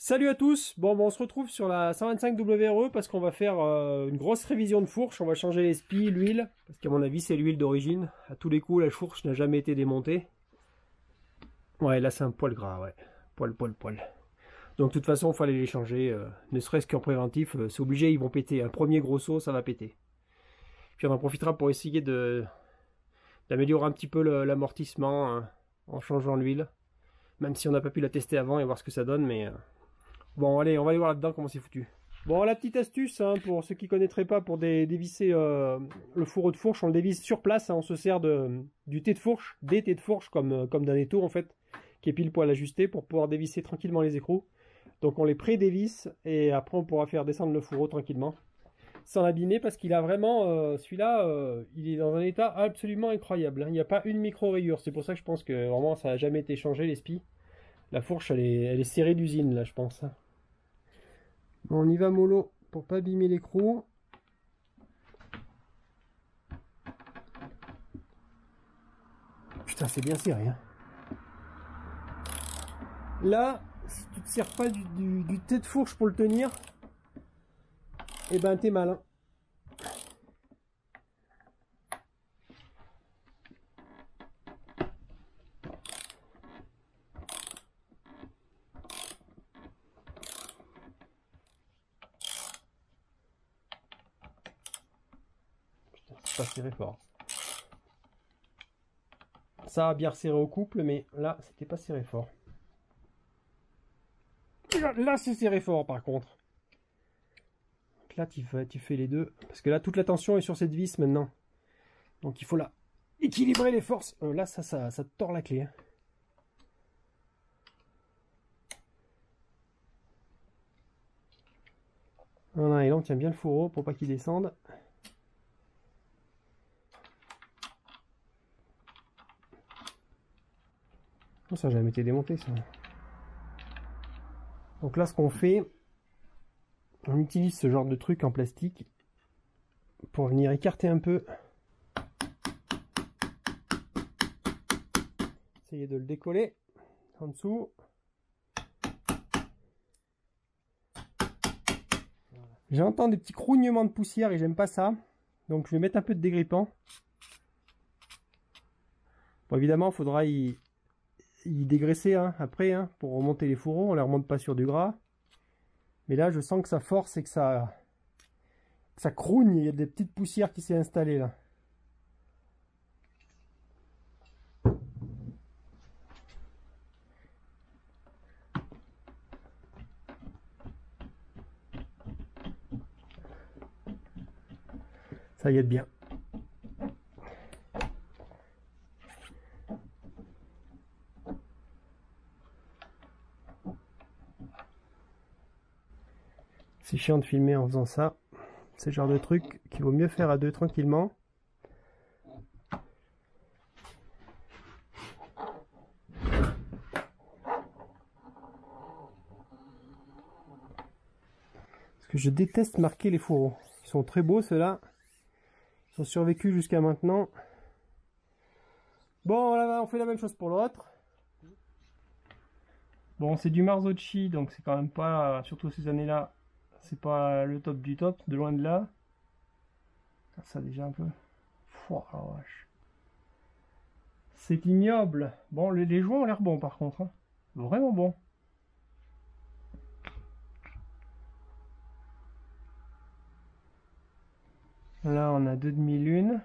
Salut à tous. Bon, on se retrouve sur la 125 WRE parce qu'on va faire une grosse révision de fourche. On va changer les spies, l'huile, parce qu'à mon avis c'est l'huile d'origine. À tous les coups, la fourche n'a jamais été démontée. Ouais, là c'est un poil gras, ouais. Poil. Donc de toute façon, il fallait les changer, ne serait-ce qu'en préventif. C'est obligé, ils vont péter. Un premier gros saut, ça va péter. Puis on en profitera pour essayer d'améliorer un petit peu l'amortissement en changeant l'huile. Même si on n'a pas pu la tester avant et voir ce que ça donne, mais... Bon, allez, on va aller voir là-dedans comment c'est foutu. Bon, la petite astuce, hein, pour ceux qui ne connaîtraient pas, pour dévisser le fourreau de fourche, on le dévisse sur place, hein, on se sert du thé de fourche, des thés de fourche comme d'un étau en fait, qui est pile poil ajusté pour pouvoir dévisser tranquillement les écrous. Donc on les pré-dévisse et après on pourra faire descendre le fourreau tranquillement, sans l'abîmer parce qu'il a vraiment, celui-là, il est dans un état absolument incroyable, hein. Il n'y a pas une micro-rayure, c'est pour ça que je pense que vraiment ça n'a jamais été changé les spies. La fourche elle est serrée d'usine là je pense, hein. Bon, on y va mollo pour pas abîmer l'écrou. Putain, c'est bien serré, hein. Là, si tu te sers pas du thé de fourche pour le tenir, eh ben t'es malin. Putain, c'est pas serré fort. Ça a bien serré au couple, mais là, c'était pas serré fort. Là, c'est serré fort par contre. Donc là, tu fais les deux. Parce que là, toute la tension est sur cette vis maintenant. Donc il faut là équilibrer les forces. Là, ça te tord la clé, hein. Voilà, et là, on tient bien le fourreau pour pas qu'il descende. Oh, ça n'a jamais été démonté, ça. Donc là, ce qu'on fait, on utilise ce genre de truc en plastique pour venir écarter un peu. Essayer de le décoller en dessous. J'entends des petits crognements de poussière et j'aime pas ça. Donc je vais mettre un peu de dégrippant. Bon, évidemment, il faudra y dégraisser, hein, après, hein, pour remonter les fourreaux. On les remonte pas sur du gras. Mais là, je sens que ça force et que ça crogne. Il y a des petites poussières qui s'est installées là. Ça y est bien. C'est chiant de filmer en faisant ça. C'est le genre de truc qu'il vaut mieux faire à deux tranquillement. Parce que je déteste marquer les fourreaux. Ils sont très beaux ceux-là. Ils ont survécu jusqu'à maintenant. Bon, là, on fait la même chose pour l'autre. Bon, c'est du Marzocchi, donc c'est quand même pas, surtout ces années-là, c'est pas le top du top, de loin de là. Ça déjà un peu. Pouah, la vache. C'est ignoble. Bon, les joints ont l'air bons par contre, hein. Vraiment bons. Là, on a deux demi-lunes.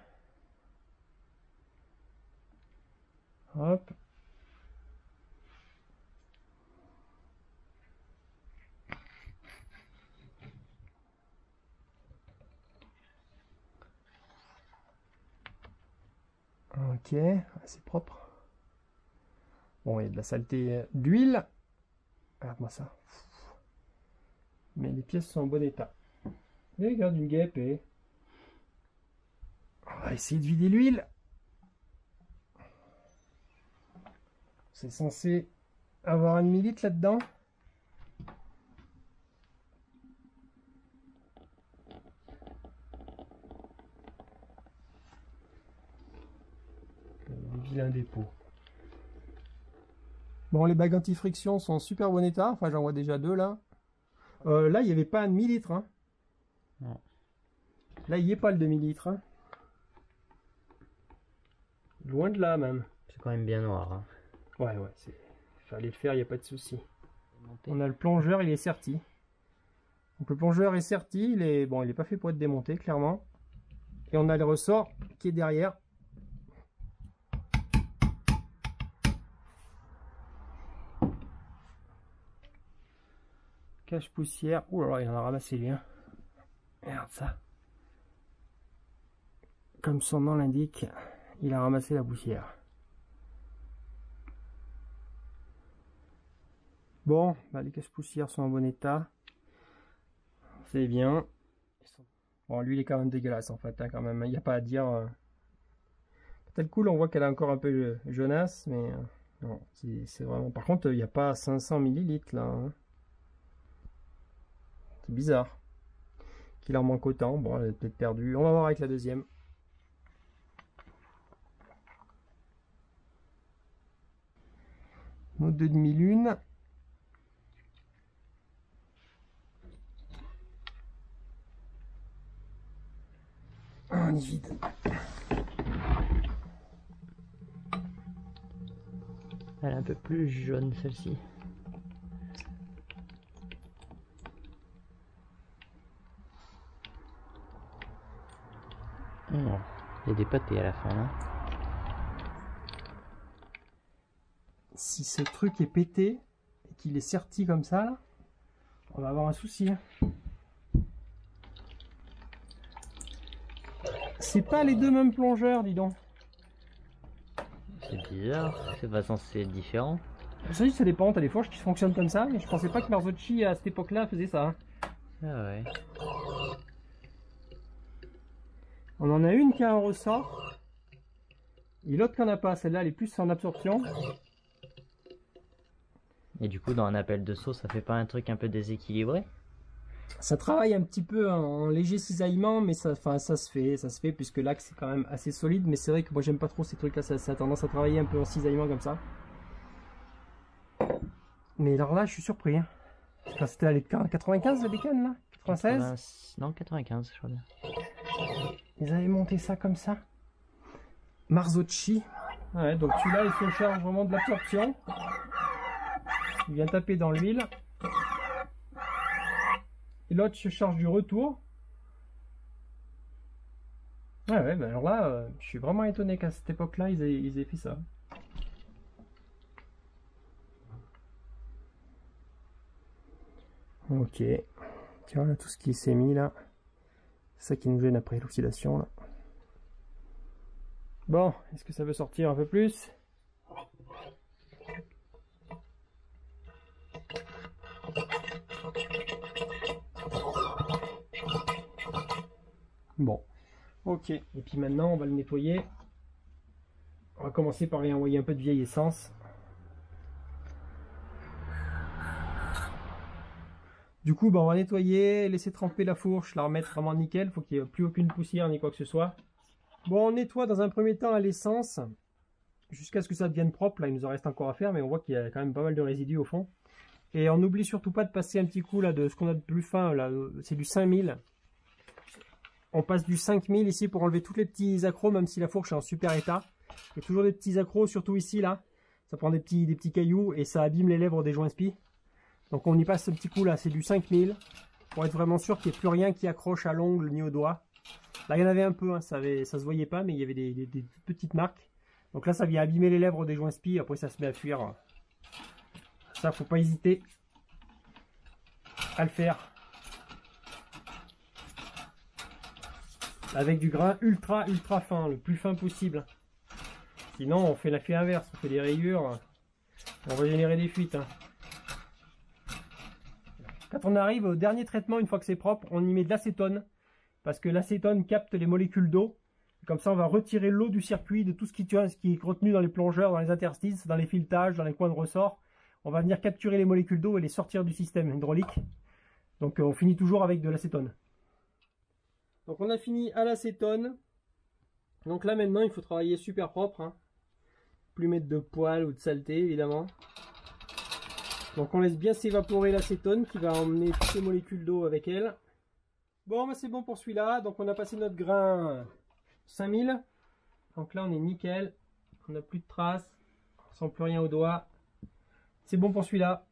Hop. Ok, c'est propre. Bon, il y a de la saleté d'huile. Regarde-moi ça. Mais les pièces sont en bon état. Et regarde une guêpe et... On va essayer de vider l'huile. C'est censé avoir un demi-litre là-dedans. Des vilains dépôts. Bon, les bagues anti-friction sont en super bon état. Enfin, j'en vois déjà deux là. Là, il n'y avait pas un demi-litre. Hein. Non. Là, il n'y est pas le demi-litre. Hein. Loin de là, même. C'est quand même bien noir. Hein. Ouais, fallait le faire, il n'y a pas de souci. On a le plongeur, il est serti. Donc le plongeur est serti, il est pas fait pour être démonté, clairement. Et on a le ressort qui est derrière. Cache poussière. Ouh là là, il en a ramassé lui. Hein. Regarde ça. Comme son nom l'indique, il a ramassé la poussière. Bon, bah, les cache-poussières sont en bon état. C'est bien. Bon, lui, il est quand même dégueulasse en fait, hein, quand même. Il n'y a pas à dire. Peut-être cool, on voit qu'elle est encore un peu jaunasse, mais non, c'est vraiment. Par contre, il n'y a pas 500 millilitres là. Hein. C'est bizarre. Qu'il en manque autant. Bon, elle est peut-être perdue. On va voir avec la deuxième. Nos 2 demi-lunes. On y vide. Elle est un peu plus jaune celle-ci. Oh, il y a des pâtés à la fin là. Si ce truc est pété et qu'il est serti comme ça, là, on va avoir un souci. Hein. C'est pas les deux mêmes plongeurs, dis donc. C'est bizarre, c'est pas censé être différent. Ça dépend, t'as des fourches qui fonctionnent comme ça, mais je pensais pas que Marzocchi à cette époque-là faisait ça. Hein. Ah ouais. On en a une qui a un ressort, et l'autre qui en a pas. Celle-là, elle est plus en absorption. Et du coup, dans un appel de saut, ça fait pas un truc un peu déséquilibré? Ça travaille un petit peu en léger cisaillement, mais ça se fait, puisque l'axe est quand même assez solide. Mais c'est vrai que moi, j'aime pas trop ces trucs-là, ça a tendance à travailler un peu en cisaillement comme ça. Mais alors là, je suis surpris. Hein. Enfin, c'était à 95 la bécane là 96 Non, 95, je crois bien. Ils avaient monté ça comme ça. Marzocchi. Ouais, donc celui-là, il se charge vraiment de l'absorption. Il vient taper dans l'huile. Et l'autre se charge du retour. Ouais, ben alors là, je suis vraiment étonné qu'à cette époque-là, ils aient fait ça. Ok. Tu vois là, tout ce qui s'est mis là. C'est ça qui nous gêne après l'oxydation là. Bon, est-ce que ça veut sortir un peu plus? Bon, ok. Et puis maintenant, on va le nettoyer. On va commencer par y envoyer un peu de vieille essence. Du coup, on va nettoyer, laisser tremper la fourche, la remettre vraiment nickel. Faut qu'il n'y ait plus aucune poussière ni quoi que ce soit. Bon, on nettoie dans un premier temps à l'essence jusqu'à ce que ça devienne propre. Là, il nous en reste encore à faire, mais on voit qu'il y a quand même pas mal de résidus au fond. Et on n'oublie surtout pas de passer un petit coup là de ce qu'on a de plus fin. Là, c'est du 5000. On passe du 5000 ici pour enlever tous les petits accros, même si la fourche est en super état. Il y a toujours des petits accros, surtout ici là. Ça prend des petits cailloux et ça abîme les lèvres des joints spi. Donc on y passe ce petit coup là, c'est du 5000 pour être vraiment sûr qu'il n'y ait plus rien qui accroche à l'ongle ni au doigt. Là il y en avait un peu, hein, ça se voyait pas, mais il y avait des petites marques. Donc là ça vient abîmer les lèvres des joints spi, après ça se met à fuir. Ça faut pas hésiter à le faire. Avec du grain ultra fin, le plus fin possible. Sinon on fait l'effet inverse, on fait des rayures, on va générer des fuites. Hein. Quand on arrive au dernier traitement, une fois que c'est propre, on y met de l'acétone. Parce que l'acétone capte les molécules d'eau. Comme ça, on va retirer l'eau du circuit, de tout ce qui est retenu dans les plongeurs, dans les interstices, dans les filetages, dans les coins de ressort. On va venir capturer les molécules d'eau et les sortir du système hydraulique. Donc on finit toujours avec de l'acétone. Donc on a fini à l'acétone. Donc là maintenant, il faut travailler super propre. Hein. Plus mettre de poils ou de saleté, évidemment. Donc on laisse bien s'évaporer l'acétone qui va emmener toutes les molécules d'eau avec elle. Bon, bah c'est bon pour celui-là. Donc on a passé notre grain 5000. Donc là on est nickel. On n'a plus de traces. On sent plus rien au doigt. C'est bon pour celui-là.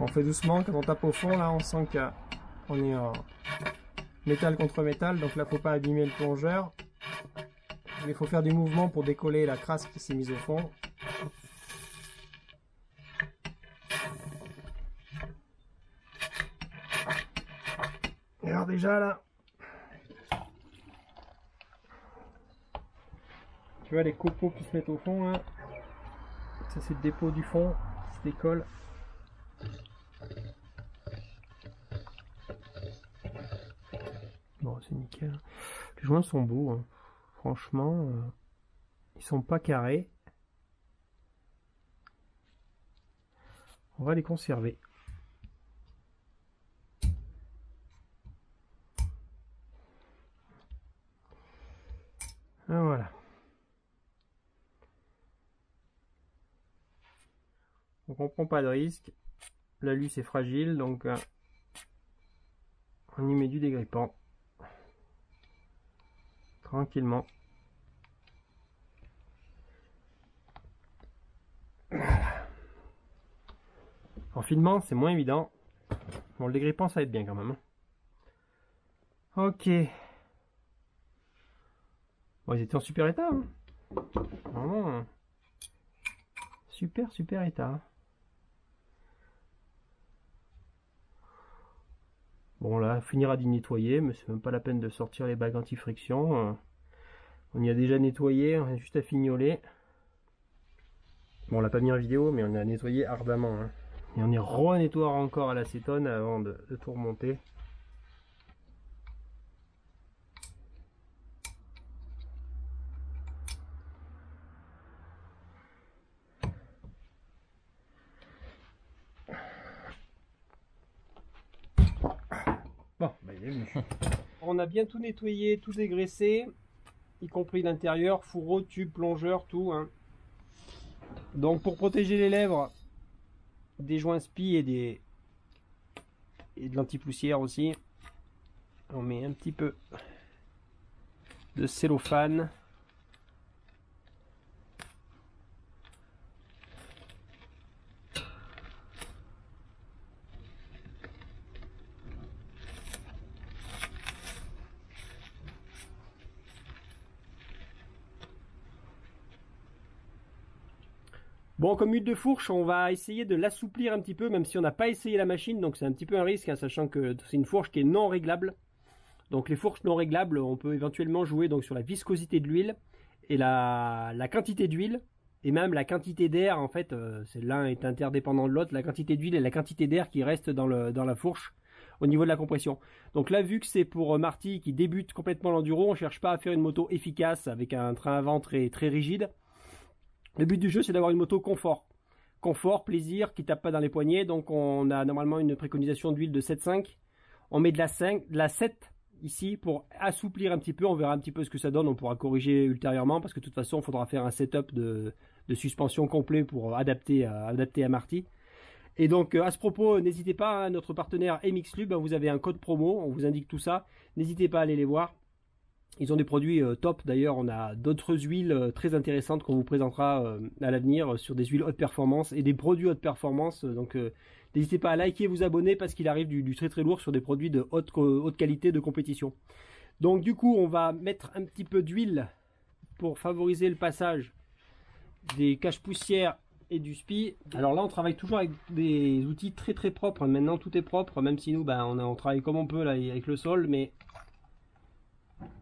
On fait doucement, quand on tape au fond, là on sent qu'on est en métal contre métal, donc là faut pas abîmer le plongeur. Mais il faut faire du mouvement pour décoller la crasse qui s'est mise au fond. Et alors déjà là, tu vois les copeaux qui se mettent au fond là, ça c'est le dépôt du fond qui se décolle. Bon, c'est nickel. Les joints sont beaux, hein. Franchement, ils sont pas carrés. On va les conserver. Ah, voilà. Donc on prend pas de risque. L'alu c'est fragile, donc on y met du dégrippant. Tranquillement. En filement, c'est moins évident. Bon, le dégrippant, ça va être bien quand même. Ok. Bon, ils étaient en super état. Hein. Vraiment. Super état. Bon, là, on finira d'y nettoyer, mais c'est même pas la peine de sortir les bagues anti-friction. On y a déjà nettoyé, on a juste à fignoler. Bon, on l'a pas mis en vidéo, mais on a nettoyé ardemment. Hein. Et on y re-nettoie encore à l'acétone avant de tout remonter. Bon, bah il est venu. On a bien tout nettoyé, tout dégraissé, y compris l'intérieur, fourreau, tube, plongeur, tout. Hein. Donc pour protéger les lèvres des joints spi et de l'anti-poussière aussi, on met un petit peu de cellophane. Bon, comme huile de fourche, on va essayer de l'assouplir un petit peu, même si on n'a pas essayé la machine, donc c'est un petit peu un risque, hein, sachant que c'est une fourche qui est non réglable. Donc les fourches non réglables, on peut éventuellement jouer donc sur la viscosité de l'huile et la quantité d'huile, et même la quantité d'air, en fait, l'un est interdépendant de l'autre, la quantité d'huile et la quantité d'air qui reste dans la fourche au niveau de la compression. Donc là, vu que c'est pour Marty qui débute complètement l'enduro, on ne cherche pas à faire une moto efficace avec un train avant très rigide. Le but du jeu, c'est d'avoir une moto confort. Confort, plaisir, qui tape pas dans les poignets. Donc on a normalement une préconisation d'huile de 7,5. On met de la 7 ici pour assouplir un petit peu. On verra un petit peu ce que ça donne. On pourra corriger ultérieurement parce que de toute façon, il faudra faire un setup de suspension complet pour adapter à Marty. Et donc à ce propos, n'hésitez pas, hein, notre partenaire MXLube, vous avez un code promo, on vous indique tout ça. N'hésitez pas à aller les voir. Ils ont des produits top, d'ailleurs on a d'autres huiles très intéressantes qu'on vous présentera à l'avenir sur des huiles haute performance et des produits haute performance. Donc n'hésitez pas à liker et vous abonner parce qu'il arrive du très lourd sur des produits de haute qualité de compétition. Donc du coup on va mettre un petit peu d'huile pour favoriser le passage des cache-poussières et du spi. Alors là on travaille toujours avec des outils très propres. Maintenant tout est propre, même si nous on travaille comme on peut là avec le sol, mais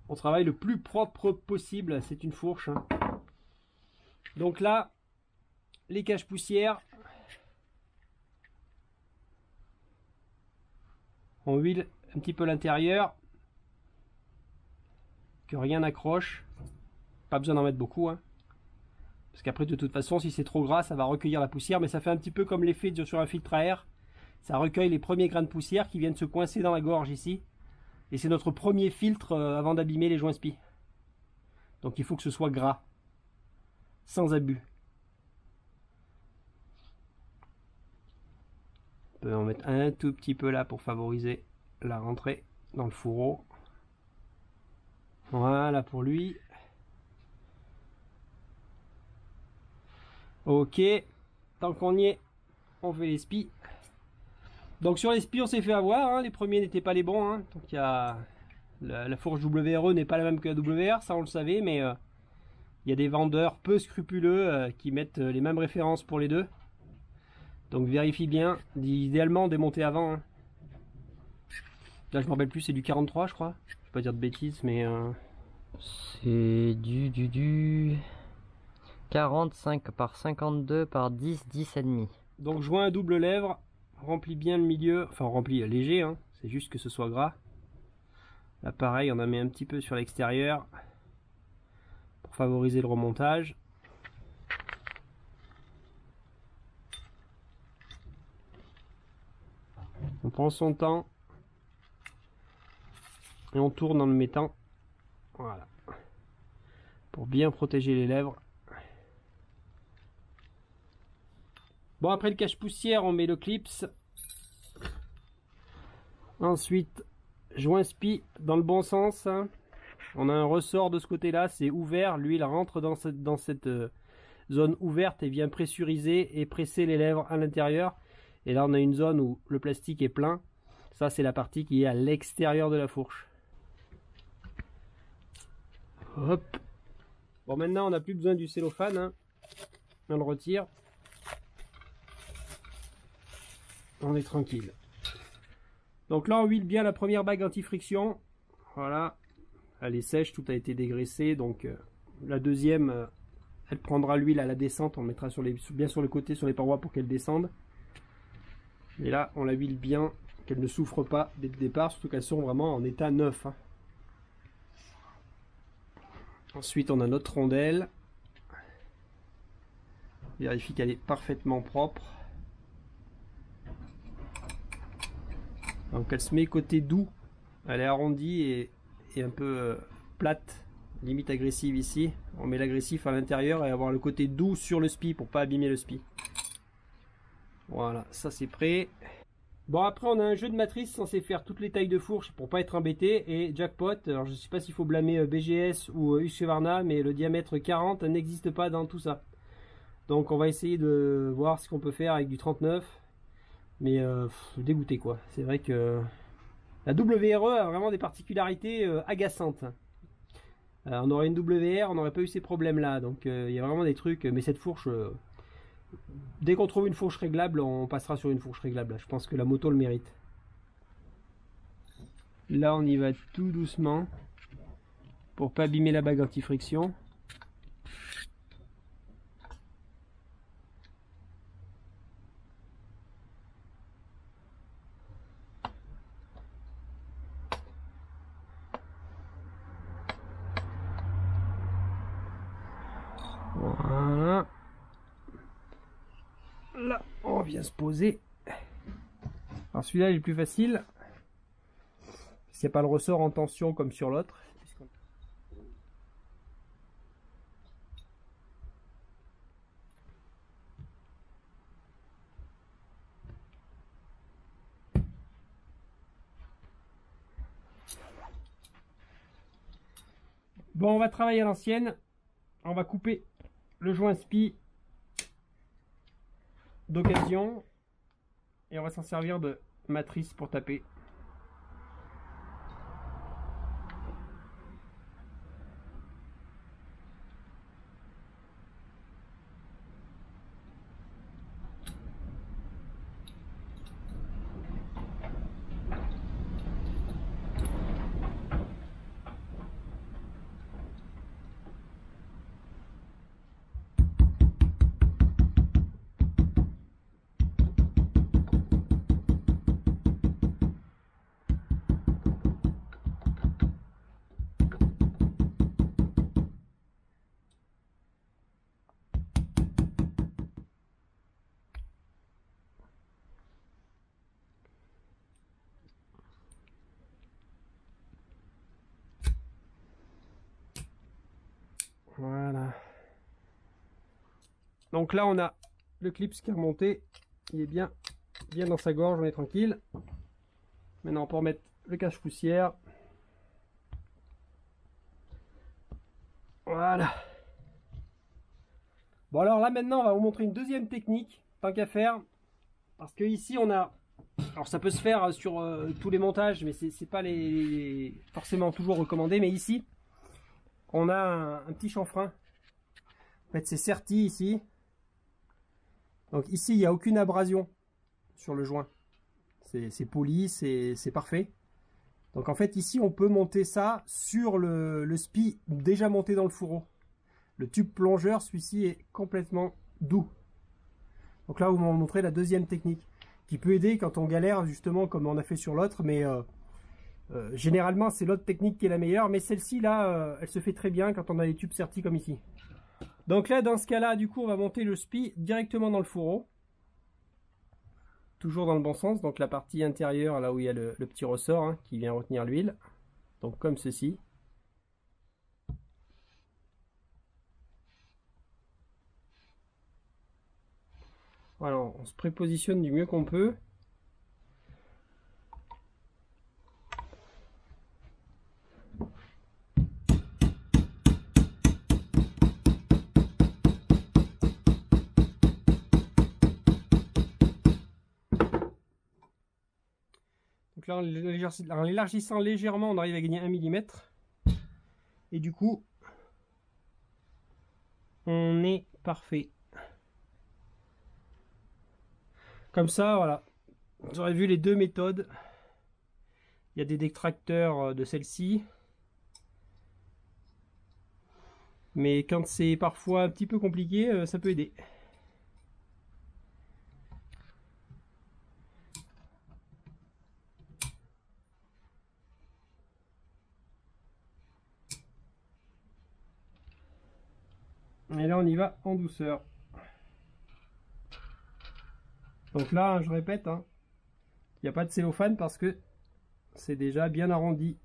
on travaille le plus propre possible. C'est une fourche. Hein. Donc là, les cache-poussières, on huile un petit peu l'intérieur, que rien n'accroche. Pas besoin d'en mettre beaucoup. Hein. Parce qu'après, de toute façon, si c'est trop gras, ça va recueillir la poussière. Mais ça fait un petit peu comme l'effet sur un filtre à air. Ça recueille les premiers grains de poussière qui viennent se coincer dans la gorge ici. Et c'est notre premier filtre avant d'abîmer les joints spi. Donc il faut que ce soit gras, sans abus. On peut en mettre un tout petit peu là pour favoriser la rentrée dans le fourreau. Voilà pour lui. Ok, tant qu'on y est, on fait les spis. Donc sur les spis on s'est fait avoir, hein. Les premiers n'étaient pas les bons, hein. Donc il y a la fourche WRE n'est pas la même que la WR, ça on le savait, mais il y a des vendeurs peu scrupuleux qui mettent les mêmes références pour les deux. Donc vérifie bien, idéalement démonter avant, hein. Là je me rappelle plus, c'est du 43 je crois. Je vais pas dire de bêtises, mais c'est du 45 par 52 par 10, 10 et demi. Donc joint à double lèvre, remplis bien le milieu, enfin remplis léger, hein. C'est juste que ce soit gras. Là pareil, on en met un petit peu sur l'extérieur pour favoriser le remontage. On prend son temps et on tourne en le mettant, voilà, pour bien protéger les lèvres. Bon, après le cache-poussière, on met le clips. Ensuite, joint spi dans le bon sens. On a un ressort de ce côté-là, c'est ouvert. L'huile rentre dans cette zone ouverte et vient pressuriser et presser les lèvres à l'intérieur. Et là, on a une zone où le plastique est plein. Ça, c'est la partie qui est à l'extérieur de la fourche. Hop. Bon, maintenant, on n'a plus besoin du cellophane, hein. On le retire. On est tranquille. Donc là on huile bien la première bague anti-friction. Voilà, elle est sèche, tout a été dégraissé. Donc la deuxième, elle prendra l'huile à la descente. On mettra bien sur le côté, sur les parois pour qu'elle descende. Et là on la huile bien, qu'elle ne souffre pas dès le départ, surtout qu'elles sont vraiment en état neuf, hein. Ensuite on a notre rondelle. Vérifie qu'elle est parfaitement propre. Donc elle se met côté doux, elle est arrondie et un peu plate, limite agressive ici. On met l'agressif à l'intérieur et avoir le côté doux sur le spi pour pas abîmer le spi. Voilà, ça c'est prêt. Bon, après on a un jeu de matrice censé faire toutes les tailles de fourche pour pas être embêté. Et jackpot, alors je sais pas s'il faut blâmer BGS ou Husqvarna, mais le diamètre 40 n'existe pas dans tout ça. Donc on va essayer de voir ce qu'on peut faire avec du 39. Mais dégoûté quoi. C'est vrai que la WRE a vraiment des particularités agaçantes. On aurait une WR, on n'aurait pas eu ces problèmes là. Donc il y a vraiment des trucs. Mais cette fourche, dès qu'on trouve une fourche réglable, on passera sur une fourche réglable. Je pense que la moto le mérite. Là on y va tout doucement pour pas abîmer la bague anti-friction. Voilà. Là, on vient se poser. Alors celui-là il est plus facile. Il n'y a pas le ressort en tension comme sur l'autre. Bon, on va travailler à l'ancienne. On va couper le joint spi d'occasion et on va s'en servir de matrice pour taper. Voilà. Donc là on a le clip qui est remonté, il est bien dans sa gorge, on est tranquille. Maintenant on peut remettre le cache-poussière. Voilà. Bon alors là maintenant on va vous montrer une deuxième technique, tant qu'à faire. Parce que ici on a... Alors ça peut se faire sur tous les montages, mais c'est pas forcément toujours recommandé. Mais ici, on a un petit chanfrein. En fait c'est serti ici. Donc ici il n'y a aucune abrasion sur le joint. C'est poli, c'est parfait. Donc en fait ici on peut monter ça sur le spi déjà monté dans le fourreau. Le tube plongeur, celui-ci est complètement doux. Donc là, on va vous montrer la deuxième technique qui peut aider quand on galère, justement, comme on a fait sur l'autre. Mais généralement, c'est l'autre technique qui est la meilleure. Mais celle-ci, là, elle se fait très bien quand on a des tubes sertis comme ici. Donc là, dans ce cas-là, du coup, on va monter le spi directement dans le fourreau. Toujours dans le bon sens. Donc la partie intérieure, là où il y a le petit ressort hein, qui vient retenir l'huile. Donc comme ceci. Voilà, on se prépositionne du mieux qu'on peut. Donc là, en l'élargissant légèrement, on arrive à gagner 1 mm. Et du coup, on est parfait. Comme ça, voilà. Vous aurez vu les deux méthodes. Il y a des détracteurs de celle-ci. Mais quand c'est parfois un petit peu compliqué, ça peut aider. Et là, on y va en douceur. Donc là, je répète, hein, il n'y a pas de cellophane parce que c'est déjà bien arrondi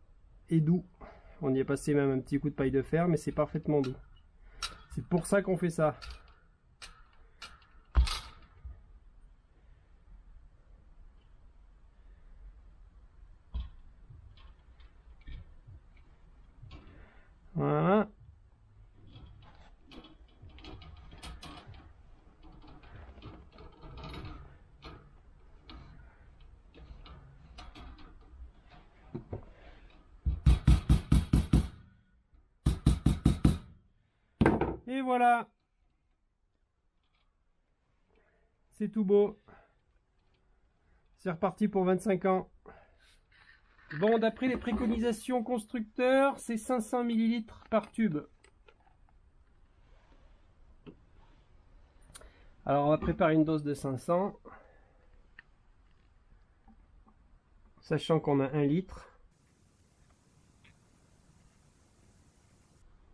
et doux. On y a passé même un petit coup de paille de fer, mais c'est parfaitement doux. C'est pour ça qu'on fait ça. Voilà. Et voilà. C'est tout beau. C'est reparti pour 25 ans. Bon, d'après les préconisations constructeurs, c'est 500 ml par tube. Alors, on va préparer une dose de 500. Sachant qu'on a 1 litre.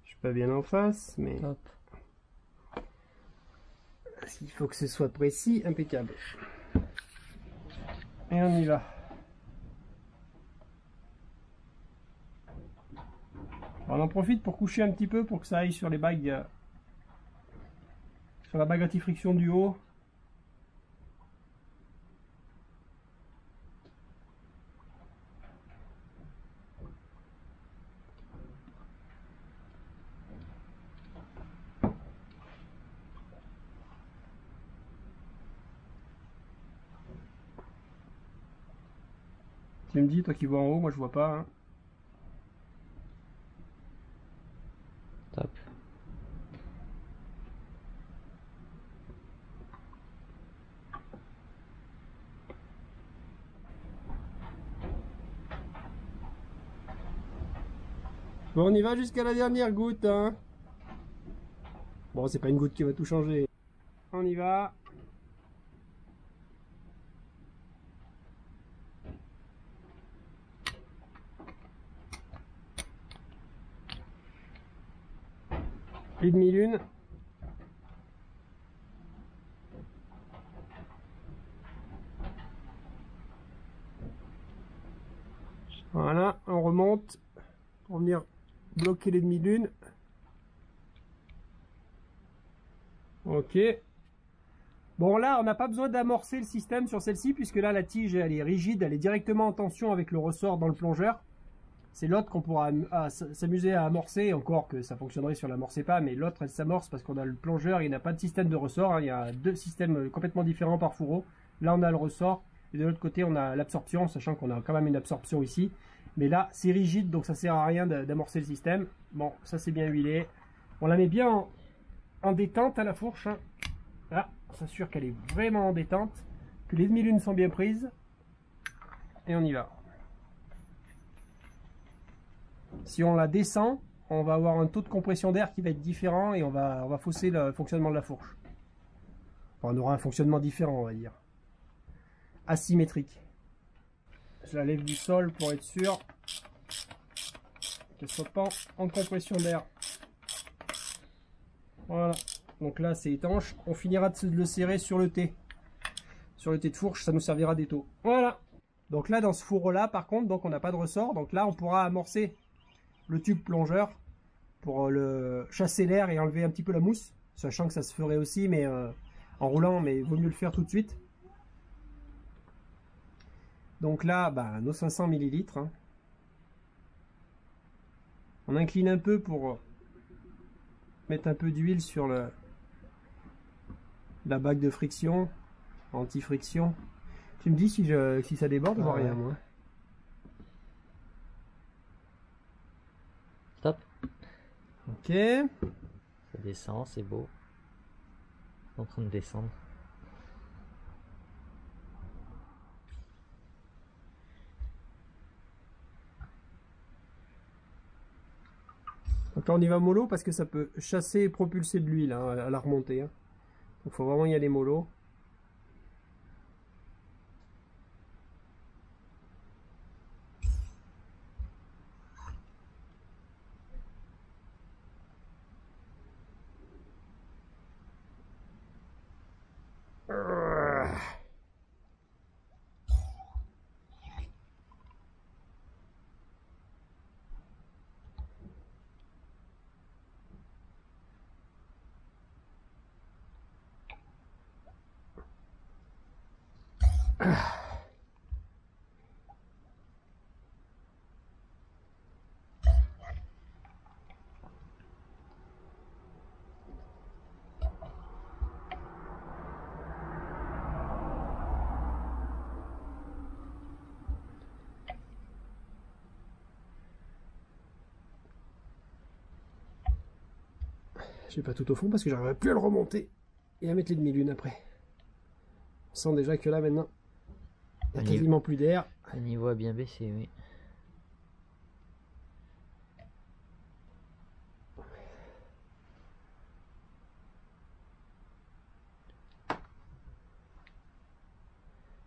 Je suis pas bien en face, mais... Hop. Il faut que ce soit précis, impeccable. Et on y va. On en profite pour coucher un petit peu pour que ça aille sur les bagues, sur la bague anti-friction du haut. Tu me dis, toi qui vois en haut, moi je vois pas. Hein. Top. Bon, on y va jusqu'à la dernière goutte. Hein. Bon, c'est pas une goutte qui va tout changer. On y va. Et demi-lune. Voilà, on remonte pour venir bloquer les demi-lunes. Ok. Bon là, on n'a pas besoin d'amorcer le système sur celle-ci, puisque là, la tige, elle est rigide, elle est directement en tension avec le ressort dans le plongeur. C'est l'autre qu'on pourra s'amuser à amorcer, encore que ça fonctionnerait si on l'amorçait pas, mais l'autre, elle s'amorce parce qu'on a le plongeur, il n'a pas de système de ressort, hein. Il y a deux systèmes complètement différents par fourreau. Là, on a le ressort, et de l'autre côté, on a l'absorption, sachant qu'on a quand même une absorption ici. Mais là, c'est rigide, donc ça sert à rien d'amorcer le système. Bon, ça c'est bien huilé. On la met bien en détente à la fourche, hein. Là, on s'assure qu'elle est vraiment en détente, que les demi-lunes sont bien prises. Et on y va. Si on la descend, on va avoir un taux de compression d'air qui va être différent et on va fausser le fonctionnement de la fourche. Enfin, on aura un fonctionnement différent, on va dire. Asymétrique. Je la lève du sol pour être sûr qu'elle ne soit pas en compression d'air. Voilà. Donc là, c'est étanche. On finira de le serrer sur le T. Sur le T de fourche, ça nous servira d'étau. Voilà. Donc là, dans ce fourreau-là, par contre, donc on n'a pas de ressort. Donc là, on pourra amorcer le tube plongeur pour le chasser l'air et enlever un petit peu la mousse. Sachant que ça se ferait aussi, mais en roulant, mais il vaut mieux le faire tout de suite. Donc là, bah, nos 500 ml. Hein. On incline un peu pour mettre un peu d'huile sur la bague de friction, anti-friction. Tu me dis si ça déborde, je vois rien moi. Stop. Ok. Ça descend, c'est beau. C'est en train de descendre. Donc là on y va mollo parce que ça peut chasser et propulser de l'huile, hein, à la remontée. Hein. Donc il faut vraiment y aller mollo. Je vais pas tout au fond parce que j'arriverai plus à le remonter et à mettre les demi-lunes après. On sent déjà que là maintenant, il n'y a quasiment plus d'air. Le niveau a bien baissé, oui.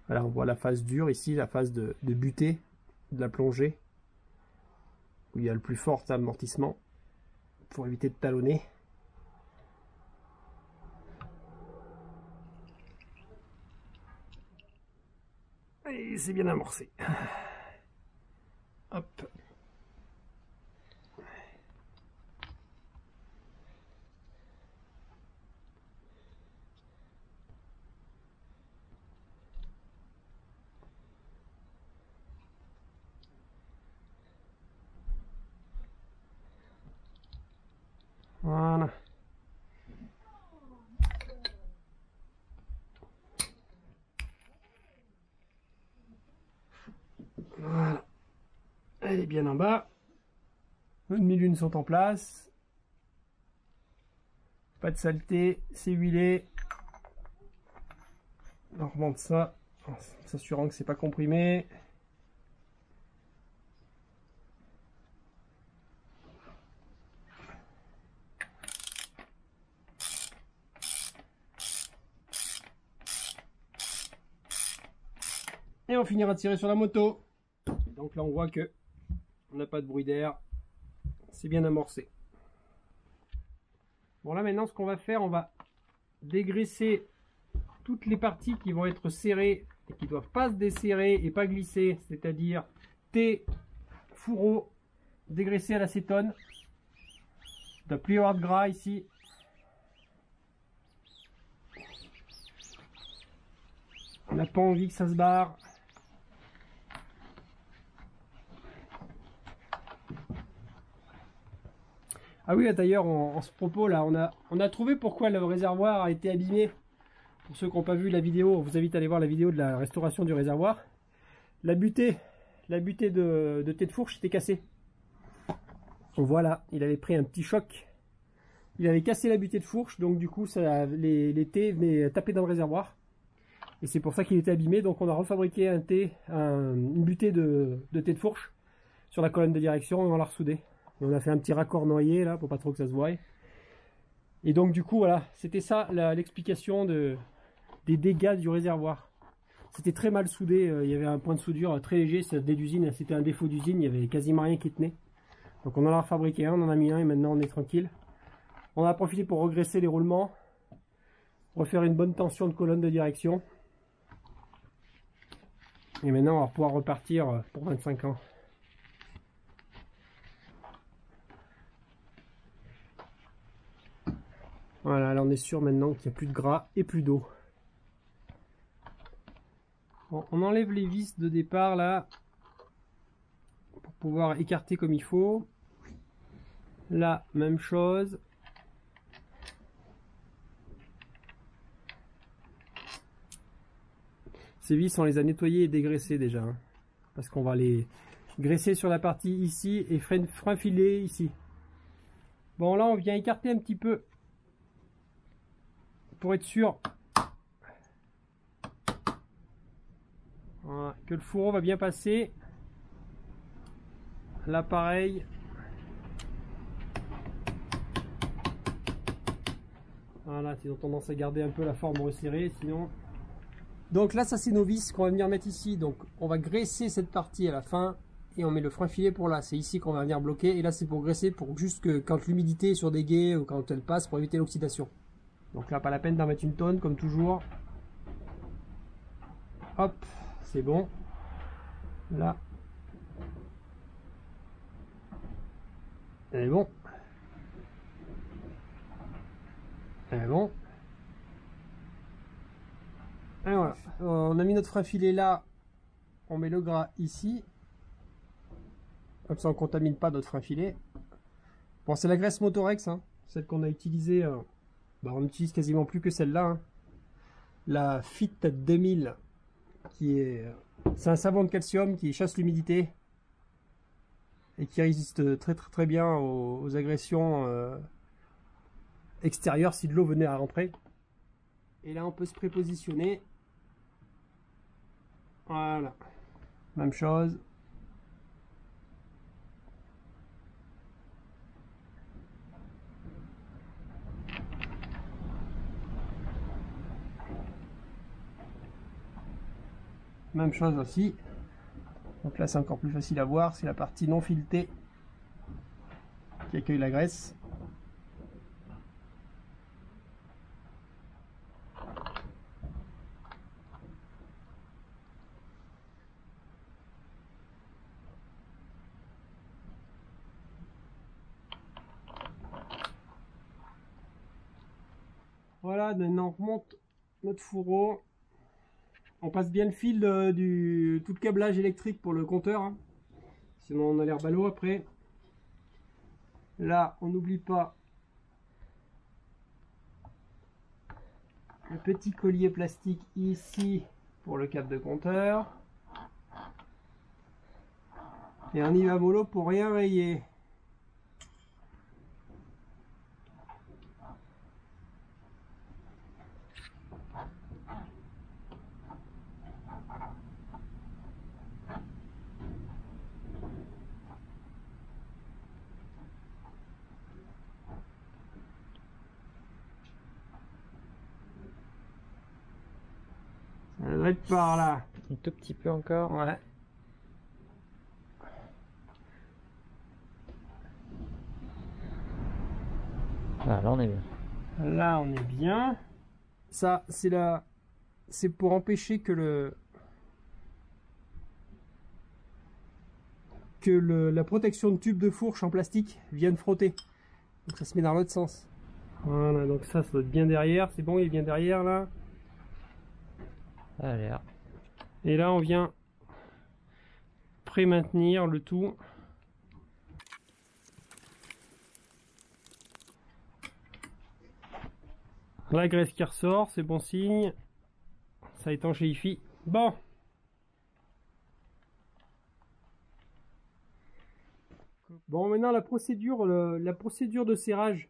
Voilà, on voit la phase dure ici, la phase de butée de la plongée, où il y a le plus fort amortissement pour éviter de talonner. Et c'est bien amorcé. Hop. Voilà. Voilà. Elle est bien en bas. Les demi-lunes sont en place. Pas de saleté, c'est huilé. On remonte ça en s'assurant que c'est pas comprimé. Et on finira de tirer sur la moto. Donc là on voit que on n'a pas de bruit d'air. C'est bien amorcé. Bon là maintenant ce qu'on va faire, on va dégraisser toutes les parties qui vont être serrées et qui ne doivent pas se desserrer et pas glisser. C'est-à-dire T, fourreau, dégraisser à l'acétone. Il ne doit plus y avoir de gras ici. On n'a pas envie que ça se barre. Ah oui, d'ailleurs, en ce propos là, on a trouvé pourquoi le réservoir a été abîmé. Pour ceux qui n'ont pas vu la vidéo, on vous invite à aller voir la vidéo de la restauration du réservoir. La butée de tête de fourche était cassée. Voilà, il avait pris un petit choc. Il avait cassé la butée de fourche, donc du coup, les thés venaient taper dans le réservoir. Et c'est pour ça qu'il était abîmé. Donc on a refabriqué une butée de tête de fourche sur la colonne de direction et on l'a ressoudé. Et on a fait un petit raccord noyé là pour pas trop que ça se voie. Et donc du coup voilà, c'était ça l'explication des dégâts du réservoir. C'était très mal soudé, il y avait un point de soudure très léger, c'était un défaut d'usine, il y avait quasiment rien qui tenait. Donc on en a refabriqué un, on en a mis un et maintenant on est tranquille. On a profité pour regresser les roulements, refaire une bonne tension de colonne de direction. Et maintenant on va pouvoir repartir pour 25 ans. Voilà, là on est sûr maintenant qu'il n'y a plus de gras et plus d'eau. Bon, on enlève les vis de départ là pour pouvoir écarter comme il faut. Là, même chose. Ces vis, on les a nettoyées et dégraissées déjà, hein, parce qu'on va les graisser sur la partie ici et frein filer ici. Bon, là on vient écarter un petit peu pour être sûr que le fourreau va bien passer. Là pareil. Voilà, ils ont tendance à garder un peu la forme resserrée sinon. Donc là ça c'est nos vis qu'on va venir mettre ici. Donc on va graisser cette partie à la fin et on met le frein filet pour là. C'est ici qu'on va venir bloquer et là c'est pour graisser pour juste que quand l'humidité est sur des guets ou quand elle passe pour éviter l'oxydation. Donc là pas la peine d'en mettre une tonne comme toujours. Hop, c'est bon. Là. Elle est bon. Elle est bon. Et voilà. On a mis notre frein filet là. On met le gras ici. Comme ça on ne contamine pas notre frein filet. Bon, c'est la graisse Motorex, hein, celle qu'on a utilisée. On n'utilise quasiment plus que celle-là. Hein. La Fit 2000, c'est un savon de calcium qui chasse l'humidité et qui résiste très bien aux agressions extérieures si de l'eau venait à rentrer. Et là on peut se prépositionner. Voilà, même chose. Même chose aussi. Donc là c'est encore plus facile à voir, c'est la partie non filetée qui accueille la graisse. Voilà, maintenant on remonte notre fourreau. On passe bien le fil tout le câblage électrique pour le compteur, hein. Sinon on a l'air ballot après. Là on n'oublie pas le petit collier plastique ici pour le câble de compteur. Et on y va mollo pour rien rayer. Ça doit être par là. Un tout petit peu encore. Ouais. Voilà, là on est bien. Là on est bien. Ça c'est pour empêcher que la protection de tube de fourche en plastique vienne frotter. Donc ça se met dans l'autre sens. Voilà, donc ça doit être bien derrière. C'est bon, il est bien derrière là. Ça a l'air. Et là on vient pré-maintenir le tout. La graisse qui ressort, c'est bon signe. Ça étanchéifie. Bon. Bon, maintenant la procédure de serrage.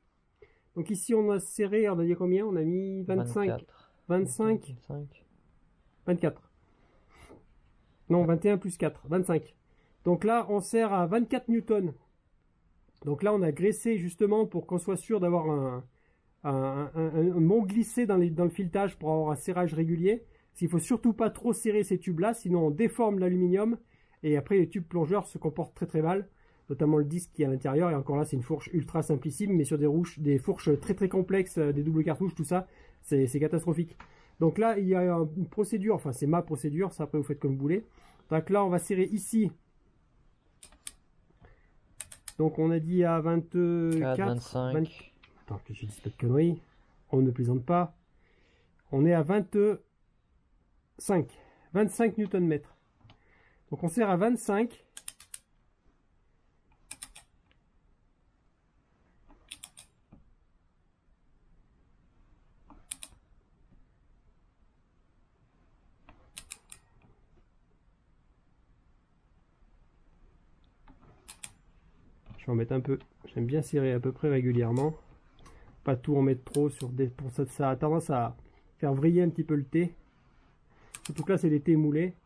Donc ici on a serré, on a dit combien? On a mis 25, 25, 24. Non, 21 plus 4, 25. Donc là on serre à 24 newtons. Donc là on a graissé justement pour qu'on soit sûr d'avoir un bon glissé dans le filetage pour avoir un serrage régulier. Il faut surtout pas trop serrer ces tubes là, sinon on déforme l'aluminium et après les tubes plongeurs se comportent très très mal, notamment le disque qui est à l'intérieur. Et encore là c'est une fourche ultra simplissime, mais sur des fourches très très complexes, des doubles cartouches, tout ça, c'est catastrophique. Donc là il y a une procédure, enfin c'est ma procédure, ça après vous faites comme vous voulez. Donc là on va serrer ici. Donc on a dit à 24, 25. Attends que je dise pas de conneries, on ne plaisante pas. On est à 25 Nm. Donc on serre à 25. Je vais en mettre un peu. J'aime bien serrer à peu près régulièrement. Pas tout en mettre trop sur des. Pour ça, ça a tendance à faire vriller un petit peu le thé. Surtout que là c'est des thés moulés.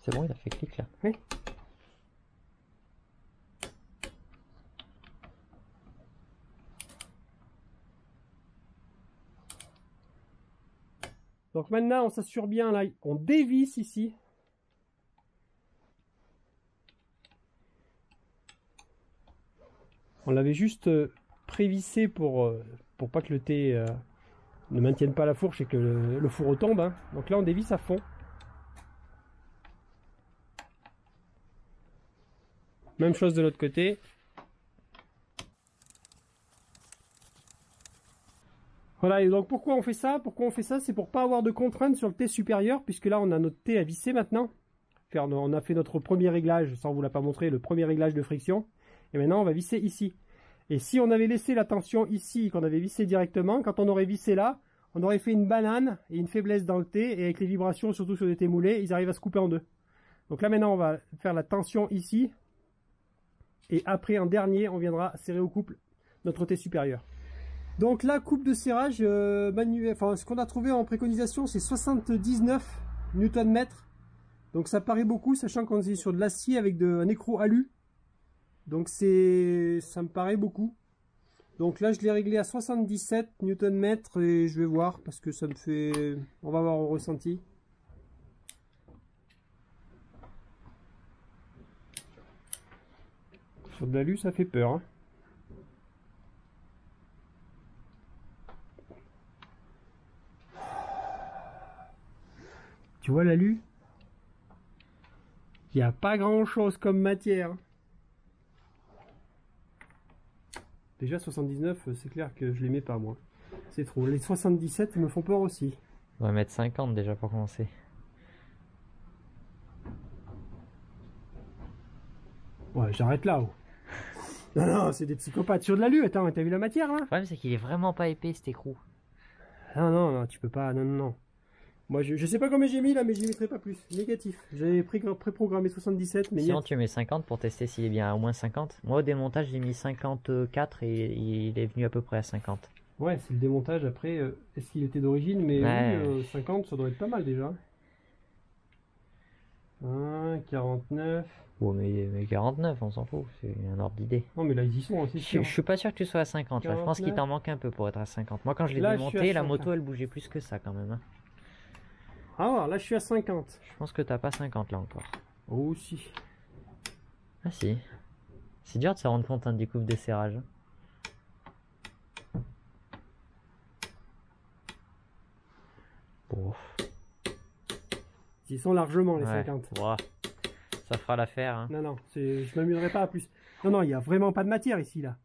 C'est bon, il a fait clic là. Oui. Donc maintenant on s'assure bien là, on dévisse ici. On l'avait juste prévissé pour pas que le thé ne maintienne pas la fourche et que le four retombe. Hein. Donc là on dévisse à fond. Même chose de l'autre côté. Voilà, et donc pourquoi on fait ça? C'est pour pas avoir de contraintes sur le thé supérieur, puisque là on a notre thé à visser maintenant. On a fait notre premier réglage, ça on vous l'a pas montré, le premier réglage de friction. Et maintenant on va visser ici. Et si on avait laissé la tension ici, qu'on avait vissé directement, quand on aurait vissé là, on aurait fait une banane et une faiblesse dans le thé, et avec les vibrations, surtout sur des thés moulés, ils arrivent à se couper en deux. Donc là maintenant on va faire la tension ici. Et après en dernier, on viendra serrer au couple notre thé supérieur. Donc la coupe de serrage manuel, enfin ce qu'on a trouvé en préconisation, c'est 79 Nm. Donc ça paraît beaucoup, sachant qu'on est sur de l'acier avec un écrou alu. Donc ça me paraît beaucoup. Donc là je l'ai réglé à 77 Nm et je vais voir parce que ça me fait, on va voir au ressenti. Sur de l'alu ça fait peur. Hein. Tu vois l'alu? Il n'y a pas grand chose comme matière. Déjà 79, c'est clair que je les mets pas moi. C'est trop. Les 77 me font peur aussi. On va mettre 50 déjà pour commencer. Ouais, j'arrête là. Oh. Non, non, c'est des psychopathes. Sur de l'alu, attends, t'as vu la matière là? Le problème c'est qu'il est vraiment pas épais cet écrou. Non, non, non, tu peux pas. Non, non, non. Moi, je sais pas combien j'ai mis là, mais j'y mettrai pas plus. Négatif. J'avais préprogrammé 77, mais sinon tu mets 50 pour tester s'il est bien à au moins 50. Moi au démontage j'ai mis 54 et il est venu à peu près à 50. Ouais, c'est le démontage après. Est-ce qu'il était d'origine? Mais ouais. Oui, 50, ça doit être pas mal déjà. 49. Bon, mais 49, on s'en fout, c'est un ordre d'idée. Non, mais là ils y sont, c'est sûr. Je suis pas sûr que tu sois à 50 là. Je pense qu'il t'en manque un peu pour être à 50. Moi quand je l'ai démonté, la moto elle bougeait plus que ça quand même. Hein. Ah, là je suis à 50. Je pense que t'as pas 50 là encore. Oh si. Ah si. C'est dur de se rendre compte hein, du coupe de serrage. Bon. Ils sont largement les ouais. 50. Wow. Ça fera l'affaire. Hein. Non, non, je m'amuserai pas à plus. Non, non, il n'y a vraiment pas de matière ici là.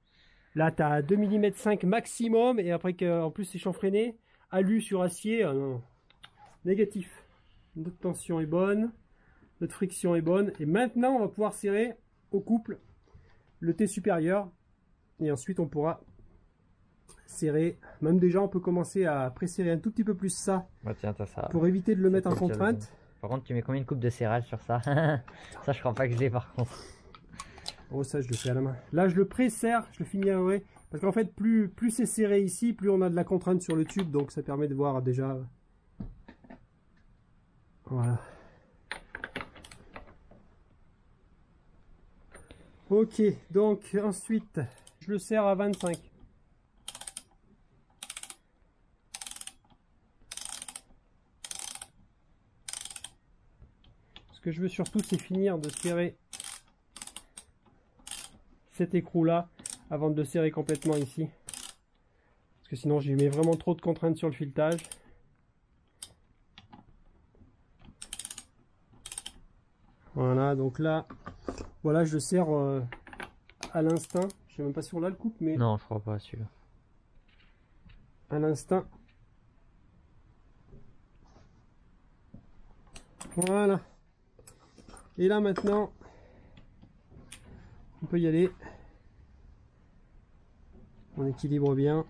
Là, tu as 2 mm 5 maximum, et après, en plus, c'est chanfreiné. Alu sur acier, non. Négatif. Notre tension est bonne, notre friction est bonne, et maintenant, on va pouvoir serrer au couple le T supérieur, et ensuite, on pourra serrer. Même déjà, on peut commencer à presserrer un tout petit peu plus ça, tiens, t'as ça. pour éviter de le mettre en contrainte. Par contre, tu mets combien de coupes de serrage sur ça? Ça, je crois pas que je l'ai par contre. Oh, ça, je le fais à la main. Là, je le pré-serre, je le finis à ouais. Parce qu'en fait, plus c'est serré ici, plus on a de la contrainte sur le tube. Donc, ça permet de voir déjà. Voilà. Ok, donc ensuite, je le serre à 25. Ce que je veux surtout, c'est finir de serrer cet écrou là avant de le serrer complètement ici, parce que sinon je lui mets vraiment trop de contraintes sur le filetage. Voilà, donc là voilà, je le serre à l'instinct. Je sais même pas si on a le coupe, mais non, je crois pas celui-là. À l'instinct. Voilà, et là maintenant on peut y aller. On équilibre bien.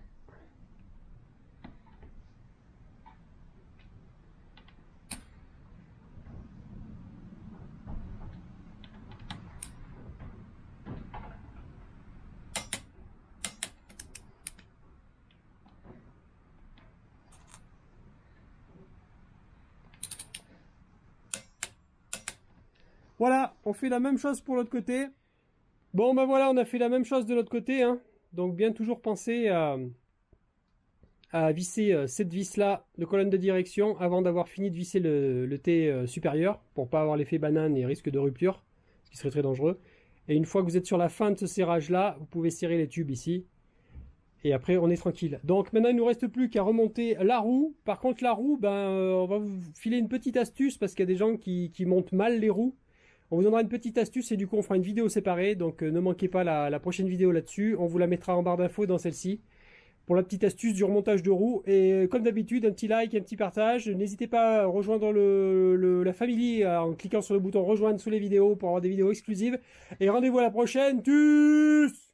Voilà, on fait la même chose pour l'autre côté. Bon ben voilà, on a fait la même chose de l'autre côté, hein. Donc bien toujours penser à visser cette vis là de colonne de direction avant d'avoir fini de visser le T supérieur, pour pas avoir l'effet banane et risque de rupture, ce qui serait très dangereux. Et une fois que vous êtes sur la fin de ce serrage là, vous pouvez serrer les tubes ici. Et après on est tranquille. Donc maintenant il ne nous reste plus qu'à remonter la roue. Par contre la roue, on va vous filer une petite astuce, parce qu'il y a des gens qui montent mal les roues. On vous donnera une petite astuce, et du coup on fera une vidéo séparée, donc ne manquez pas la prochaine vidéo là-dessus. On vous la mettra en barre d'infos dans celle-ci, pour la petite astuce du remontage de roue. Et comme d'habitude, un petit like, un petit partage. N'hésitez pas à rejoindre la famille en cliquant sur le bouton rejoindre sous les vidéos pour avoir des vidéos exclusives. Et rendez-vous à la prochaine. Tchuss!